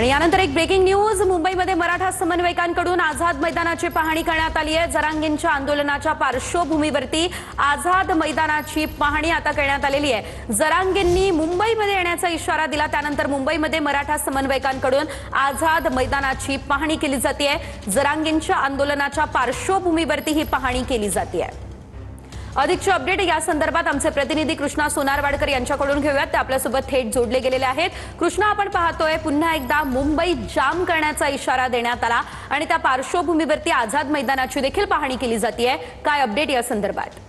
आणि यानंतर एक ब्रेकिंग न्यूज। मुंबईमध्ये मराठा समन्वयकांकडून आझाद मैदानाची पाहणी करण्यात आली आहे। जरांगेंच्या आंदोलनाच्या पार्श्वभूमीवरती आझाद मैदानाची पाहणी आता करण्यात आलेली आहे। जरांगेंनी मुंबईमध्ये येण्याचा इशारा दिला, त्यानंतर मुंबईमध्ये मराठा समन्वयकांकडून आझाद मैदानाची पाहणी केली जाते। जरांगेंच्या आंदोलनाच्या पार्श्वभूमीवरती ही पाहणी केली जाते। अधिकची अपडेट या संदर्भात आमचे प्रतिनिधी कृष्णा सोनारवाडकर यांच्याकडून घेऊयात। ते आपल्यासोबत थेट जोडले गेलेले आहेत। कृष्णा, आपण पाहतोय पुन्हा एकदा मुंबई जाम करण्याचा इशारा देण्यात आला आणि त्या पार्श्वभूमीवरती आझाद मैदानाची देखील पाहणी केली जाते। काय अपडेट या संदर्भात?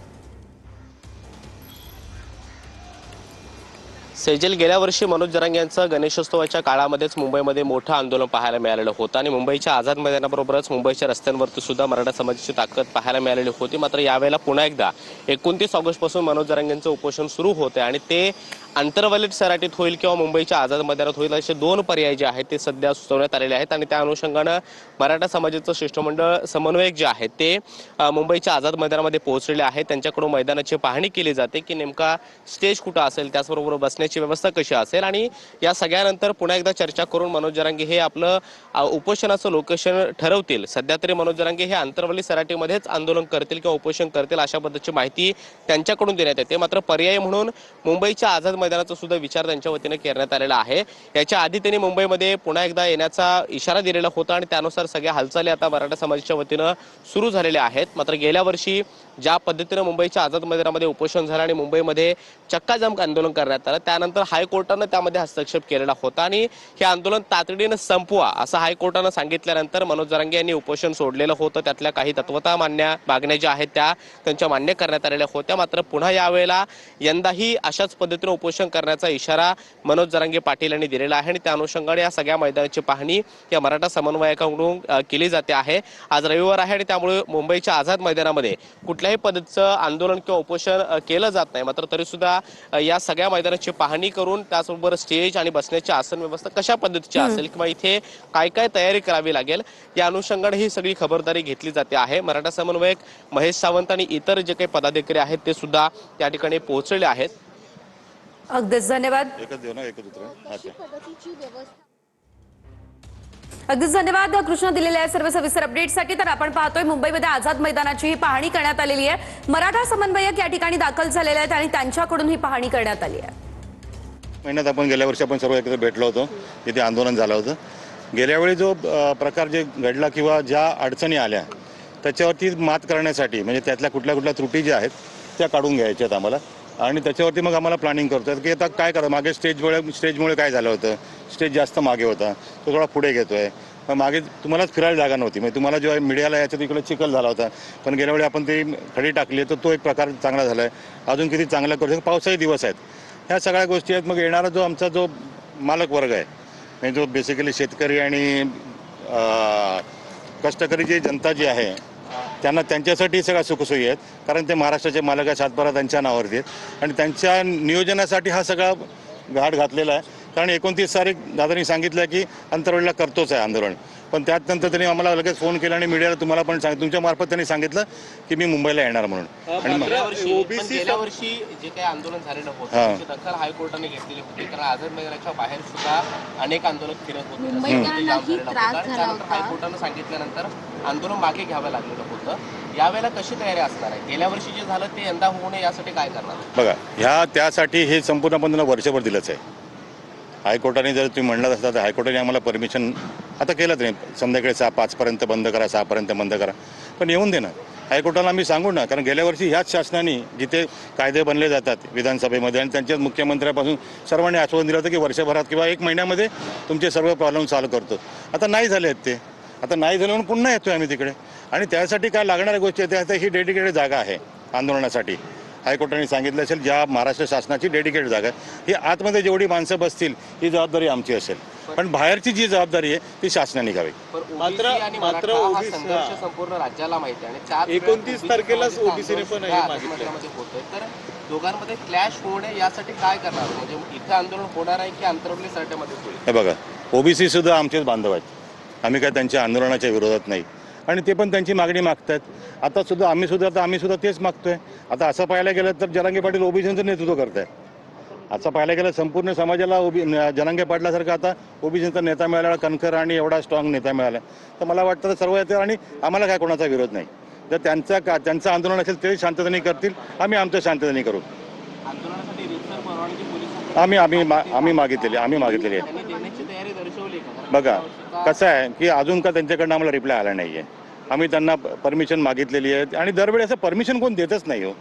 सेजल, गेल्या वर्षी मनोज जरांगे यांचं गणेशोत्सवाच्या काळामध्येच मुंबईमध्ये मोठं आंदोलन पाहायला मिळालेलं होतं आणि मुंबईच्या आझाद मैदानाबरोबरच मुंबईच्या रस्त्यांवरती सुद्धा मराठा समाजाची ताकद पाहायला मिळालेली होती। मात्र यावेळेला पुन्हा एकदा 29 ऑगस्टपासून मनोज जरांगेंचं उपोषण सुरू होते आणि ते आंतरवलीत सराटीत होईल किंवा मुंबईच्या आझाद मैदानात होईल, असे दोन पर्याय जे आहेत ते सध्या सुचवण्यात आलेले आहेत। आणि त्या अनुषंगानं मराठा समाजाचं शिष्टमंडळ समन्वयक जे आहेत ते मुंबईच्या आझाद मैदानामध्ये पोहोचलेले आहेत। त्यांच्याकडून मैदानाची पाहणी केली जाते की नेमका स्टेज कुठं असेल, त्याचबरोबर बसण्याची व्यवस्था कशी असेल आणि या सगळ्यानंतर पुन्हा एकदा चर्चा करून मनोज जरांगे हे आपलं उपोषणाचं लोकेशन ठरवतील। सध्या तरी मनोज जरांगे हे आंतरवली सराटीमध्येच आंदोलन करतील किंवा उपोषण करतील अशा पद्धतीची माहिती त्यांच्याकडून देण्यात येते। मात्र पर्याय म्हणून मुंबईच्या आझाद मैदानाचा सुद्धा विचार त्यांच्या वतीने करण्यात आलेला आहे। याच्या आधी त्यांनी मुंबईमध्ये पुन्हा एकदा येण्याचा इशारा दिलेला होता आणि त्यानुसार सगळ्या हालचाली आता मराठा समाजाच्या वतीनं सुरू झालेल्या आहेत। मात्र गेल्या वर्षी ज्या पद्धतीने मुंबईच्या आझाद मैदानामध्ये उपोषण झालं आणि मुंबईमध्ये चक्काजाम आंदोलन करण्यात आलं, त्यानंतर हायकोर्टानं त्यामध्ये हस्तक्षेप केलेला होता आणि हे आंदोलन तातडीनं संपवा असं हायकोर्टानं सांगितल्यानंतर मनोज जरांगे यांनी उपोषण सोडलेलं होतं। त्यातल्या काही तत्वता मागण्या ज्या आहेत त्या त्यांच्या मान्य करण्यात आलेल्या होत्या। मात्र पुन्हा यावेळेला यंदाही अशाच पद्धतीने उपोषण करण्याचा इशारा मनोज जरांगे पाटील यांनी दिलेला आहे आणि त्या अनुषंगाने या सगळ्या मैदानाची पाहणी या मराठा समन्वयकांकडून केली जाते आहे। आज रविवार आहे आणि त्यामुळे मुंबईच्या आझाद मैदानामध्ये कुठल्याही पद्धतीचं आंदोलन किंवा उपोषण केलं जात नाही। मात्र तरी सुद्धा या सगळ्या मैदानाची पाहणी करून त्याचबरोबर स्टेज आणि बसण्याची आसन व्यवस्था कशा पद्धतीची असेल किंवा इथे काय काय तयारी करावी लागेल या अनुषंगाने ही सगळी खबरदारी घेतली जाते आहे। मराठा समन्वयक महेश सावंत आणि इतर जे काही पदाधिकारी आहेत ते सुद्धा त्या ठिकाणी पोहोचलेले आहेत। अगदीच धन्यवाद। अगदीच धन्यवाद कृष्णा दिलेल्या सर्व सविस्तर अपडेटसाठी। तर आपण पाहतोय मुंबईमध्ये आझाद मैदानाची ही पाहणी करण्यात आलेली आहे। मराठा समन्वयक या ठिकाणी दाखल झालेले आहेत आणि त्यांच्याकडून ही पाहणी करण्यात आली आहे। महिन्यात आपण गेल्या वर्षी आपण सर्व एकत्र भेटलो होतो, तिथे आंदोलन झालं होतं। गेल्या वेळी जो प्रकार जे घडला किंवा ज्या अडचणी आल्या त्याच्यावरती मात करण्यासाठी म्हणजे त्यातल्या कुठल्या त्रुटी ज्या आहेत त्या काढून घ्यायच्यात आम्हाला आणि त्याच्यावरती मग आम्हाला प्लॅनिंग करतो की आता काय करा। मागे स्टेजमुळे काय झालं होतं, स्टेज जास्त मागे होता, तो थोडा पुढे घेतोय। मागे तुम्हालाच फिरायला जागा नव्हती, म्हणजे तुम्हाला जेव्हा मीडियाला याच्या तिकडे चिखल झाला होता, पण गेल्या वेळी आपण ती खडी टाकली तर तो एक प्रकार चांगला झाला आहे। अजून किती चांगला करू शकतो, पावसाळी दिवस आहेत, ह्या सगळ्या गोष्टी आहेत। मग येणारा जो आमचा जो मालक वर्ग आहे म्हणजे जो बेसिकली शेतकरी आणि कष्टकरी जी जनता जी आहे त्यांना त्यांच्यासाठी सगळ्या सुखसोयी आहेत, कारण ते महाराष्ट्राचे मालक आहे, सातबारा त्यांच्या नावावरती आहेत आणि त्यांच्या नियोजनासाठी हा सगळा घाट घातलेला आहे। कारण 29 तारीख दादांनी सांगितलं की अंतरवलीला करतोच आहे आंदोलन, पण त्यानंतर त्यांनी आम्हाला लगेच फोन केला आणि मीडियाला तुम्हाला पण तुमच्या मार्फत त्यांनी सांगितलं की मी मुंबईला येणार म्हणून। आणि गेल्या वर्षी जे काही आंदोलन झालेलं होतं त्याची दखल हायकोर्टाने घेतलेली होती, कारण आझाद मैदानाच्या बाहेर सुद्धा अनेक आंदोलक फिरत होते। हायकोर्टानं सांगितल्यानंतर आंदोलन मागे घ्यावं लागलेलं होतं। यावेळेला कशी तयारी असणार आहे? गेल्या वर्षी जे झालं ते यंदा होऊ नये यासाठी काय करणार? बघा, त्यासाठी हे संपूर्ण आपण त्यांना वर्षभर दिलंच आहे। हायकोर्टाने जर तुम्ही म्हणलं असता तर हायकोर्टाने आम्हाला परमिशन आता केलं नाही, संध्याकाळी 5 पर्यंत बंद करा, 6 पर्यंत बंद करा, पण येऊन दे ना हायकोर्टाला आम्ही सांगू ना। कारण गेल्या वर्षी ह्याच शासनाने जिथे कायदे बनले जातात विधानसभेमध्ये आणि त्यांच्याच मुख्यमंत्र्यापासून सर्वांनी आश्वासन दिलं होतं की वर्षभरात किंवा 1 महिन्यामध्ये तुमचे सर्व प्रॉब्लेम सॉल्व्ह करतो। आता नाही झाले आहेत ते, आता नाही झाले म्हणून पुन्हा येतोय आम्ही तिकडे आणि त्यासाठी काय लागणाऱ्या गोष्टी आहेत त्या ही डेडिकेटेड जागा आहे आंदोलनासाठी। हायकोर्टाने सांगितलं असेल ज्या महाराष्ट्र शासनाची डेडिकेटेड जागा आहे, ही आतमध्ये जेवढी माणसं बसतील ही जबाबदारी आमची असेल, पण बाहेरची जी जबाबदारी आहे ती शासनाने घ्यावी। मात्र संपूर्ण राज्याला माहिती आहे आणि 29 तारखेलाच ओबीसीने पण हे मागितलं होतंय, तर दोघांमध्ये क्लॅश होऊ नये यासाठी काय करणार? म्हणजे इथं आंदोलन होणार आहे की आंतरवली सराट्यामध्ये होईल? हे बघा, ओबीसी सुद्धा आमचेच बांधव आहेत, आम्ही काय त्यांच्या आंदोलनाच्या विरोधात नाही आणि ते पण त्यांची मागणी मागतायत। आता सुद्धा आम्ही सुद्धा तेच मागतोय। आता असं पाहायला गेलं तर जरांगे पाटील ओबीसीचं नेतृत्व करतायत, असं पाहायला गेलं संपूर्ण समाजाला जनांगे पाटलासारखा आता ओबीसीचा नेता मिळाला, कणखर आणि एवढा स्ट्रॉंग नेता मिळाला, तर मला वाटतं तर सर्व येते आणि आम्हाला काय कोणाचा विरोध नाही. जर त्यांचं आंदोलन असेल ते शांततेने करतील, आम्ही आमचं शांततेने करू. आंदोलनासाठी रीतसर परवानगी पोलिसांनी आम्ही मागितलेली आहे. त्यांनी देण्याची तयारी दर्शवली का? बघा कसं आहे की अजून का त्यांच्याकडनं आम्हाला रिप्लाय आला नाही आहे. आम्ही त्यांना परमिशन मागितलेली आहे आणि दरवेळी असं परमिशन कोण देतच नाही हो.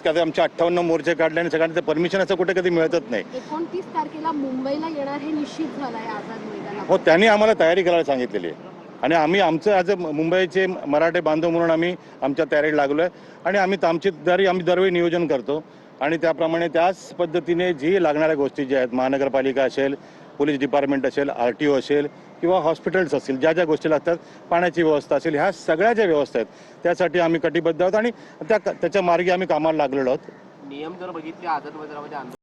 का आमचे 58 मोर्चे काढले आणि सगळ्यांना परमिशन असं कुठे कधी मिळतच नाही. 29 तारखेला मुंबईला येणार हे निश्चित झालं आहे आझाद मैदानात. हो, त्यांनी आम्हाला तयारी करायला सांगितलेली आहे आणि आम्ही आमचं ॲज अ मुंबईचे मराठे बांधव म्हणून आम्ही आमच्या तयारीला लागलो आहे आणि आम्ही दरवेळी नियोजन करतो आणि त्याप्रमाणे त्याच पद्धतीने जी लागणाऱ्या गोष्टी ज्या आहेत, महानगरपालिका असेल, पोलीस डिपार्टमेंट असेल, RTO असेल किंवा हॉस्पिटल्स असतील, ज्या गोष्टी लागतात, पाण्याची व्यवस्था असेल, ह्या सगळ्या ज्या व्यवस्था आहेत त्यासाठी आम्ही कटिबद्ध आहोत आणि त्याच्या मार्गे आम्ही कामाला लागलेलो आहोत. नियम जर बघितले आझाद मैदानामध्ये